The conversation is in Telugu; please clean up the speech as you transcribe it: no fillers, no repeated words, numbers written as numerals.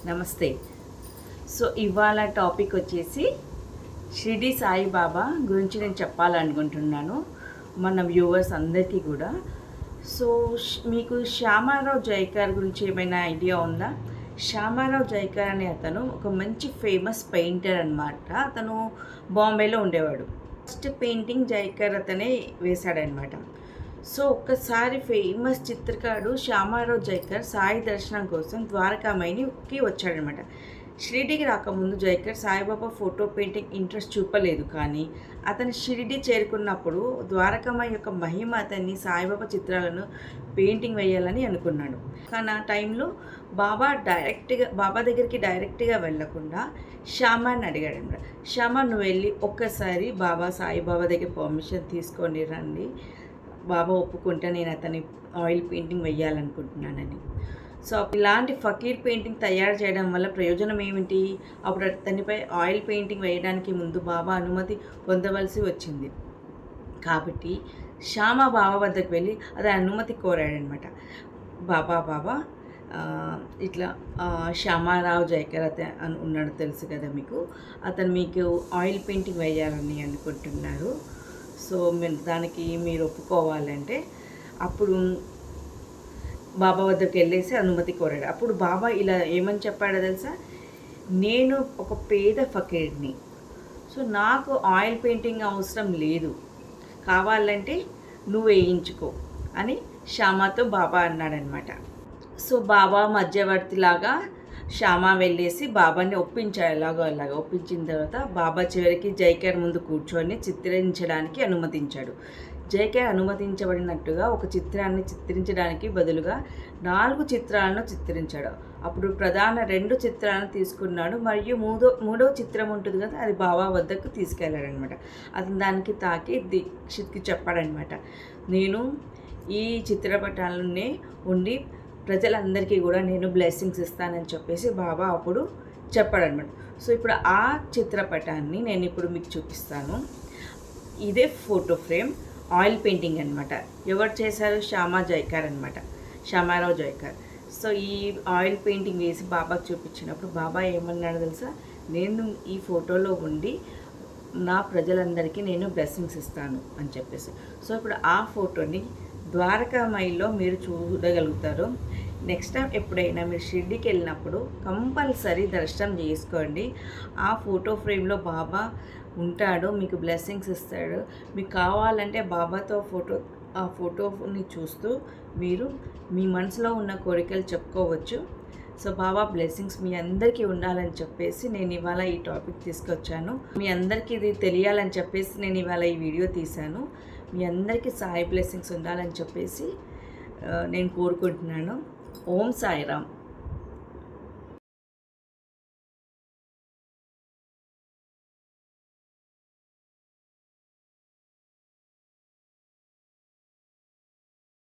నమస్తే. సో ఇవాళ టాపిక్ వచ్చేసి షిరిడి సాయిబాబా గురించి నేను చెప్పాలనుకుంటున్నాను మన వ్యూవర్స్ అందరికీ కూడా. సో మీకు శ్యామారావు జైకర్ గురించి ఏమైనా ఐడియా ఉందా? శ్యామారావు జైకర్ అనే అతను ఒక మంచి ఫేమస్ పెయింటర్ అనమాట. అతను బాంబేలో ఉండేవాడు. ఫస్ట్ పెయింటింగ్ జైకర్ అతనే వేశాడనమాట. సో ఒక్కసారి ఫేమస్ చిత్రకారుడు శ్యామారావు జైకర్ సాయి దర్శనం కోసం ద్వారకామాయికి వచ్చాడనమాట. షిరిడీకి రాకముందు Jaikar Saibaba photo painting interest చూపలేదు. కానీ అతను షిరిడి చేరుకున్నప్పుడు ద్వారకామాయి యొక్క మహిమ అతన్ని సాయిబాబా చిత్రాలను పెయింటింగ్ వేయాలని అనుకున్నాడు. కానీ ఆ టైంలో బాబా దగ్గరికి డైరెక్ట్గా వెళ్ళకుండా శ్యామాని అడిగాడు అనమాట. శ్యామా, నువ్వు వెళ్ళి ఒక్కసారి సాయిబాబా దగ్గర పర్మిషన్ తీసుకొని రండి, బాబా ఒప్పుకుంటే నేను అతని ఆయిల్ పెయింటింగ్ వేయాలనుకుంటున్నానని. సో ఇలాంటి ఫకీర్ పెయింటింగ్ తయారు చేయడం వల్ల ప్రయోజనం ఏమిటి? అప్పుడు అతనిపై ఆయిల్ పెయింటింగ్ వేయడానికి ముందు బాబా అనుమతి పొందవలసి వచ్చింది. కాబట్టి శ్యామ బాబా వద్దకు వెళ్ళి అతని అనుమతి కోరాడనమాట. బాబా ఇట్లా శ్యామారావు జైకర్ అతను ఉన్నాడు, తెలుసు కదా మీకు. అతను మీకు ఆయిల్ పెయింటింగ్ వేయాలని అనుకుంటున్నారు. సో దానికి మీరు ఒప్పుకోవాలంటే అప్పుడు బాబా వద్దకు వెళ్ళేసి అనుమతి కోరాడు. అప్పుడు బాబా ఇలా ఏమని చెప్పాడో తెలుసా? నేను ఒక పేద ఫకీర్ని, సో నాకు ఆయిల్ పెయింటింగ్ అవసరం లేదు, కావాలంటే నువ్వు వేయించుకో అని శ్యామాతో బాబా అన్నాడనమాట. సో బాబా మధ్యవర్తిలాగా శ్యామ వెళ్ళేసి బాబాని ఒప్పించాడు. అలాగా ఒప్పించిన తర్వాత బాబా చివరికి జైకర్ ముందు కూర్చొని చిత్రించడానికి అనుమతించాడు. జైకర్ అనుమతించబడినట్టుగా ఒక చిత్రాన్ని చిత్రించడానికి బదులుగా 4 చిత్రాలను చిత్రించాడు. అప్పుడు ప్రధాన 2 చిత్రాలను తీసుకున్నాడు మరియు మూడో చిత్రం ఉంటుంది కదా, అది బాబా వద్దకు తీసుకెళ్ళాడనమాట. అతను దానికి తాకి దీక్షిత్కి చెప్పాడనమాట, నేను ఈ చిత్రపటాలనే ఉండి ప్రజలందరికీ కూడా నేను బ్లెస్సింగ్స్ ఇస్తానని చెప్పేసి బాబా అప్పుడు చెప్పాడనమాట. సో ఇప్పుడు ఆ చిత్రపటాన్ని నేను ఇప్పుడు మీకు చూపిస్తాను. ఇదే ఫోటో ఫ్రేమ్ ఆయిల్ పెయింటింగ్ అనమాట. ఎవరు చేశారు? శ్యామారావు జైకర్. సో ఈ ఆయిల్ పెయింటింగ్ వేసి బాబాకు చూపించినప్పుడు బాబా ఏమన్నాడు తెలుసా? నేను ఈ ఫోటోలో ఉండి నా ప్రజలందరికీ నేను బ్లెస్సింగ్స్ ఇస్తాను అని చెప్పేసి. సో ఇప్పుడు ఆ ఫోటోని ద్వారకామాయిలో మీరు చూడగలుగుతారు. నెక్స్ట్ టైం ఎప్పుడైనా మీరు షిరిడీకి వెళ్ళినప్పుడు కంపల్సరీ దర్శనం చేసుకోండి. ఆ ఫోటో ఫ్రేమ్లో బాబా ఉంటాడు, మీకు బ్లెస్సింగ్స్ ఇస్తాడు. మీకు కావాలంటే బాబాతో ఆ ఫోటోని చూస్తూ మీరు మీ మనసులో ఉన్న కోరికలు చెప్పుకోవచ్చు. సో బాబా బ్లెస్సింగ్స్ మీ అందరికీ ఉండాలని చెప్పేసి నేను ఇవాళ ఈ టాపిక్ తీసుకొచ్చాను. మీ అందరికీ ఇది తెలియాలని చెప్పేసి నేను ఇవాళ ఈ వీడియో తీశాను. మీ అందరికీ సాయి బ్లెస్సింగ్స్ ఉండాలని చెప్పేసి నేను కోరుకుంటున్నాను. ఓం సాయిరామ్.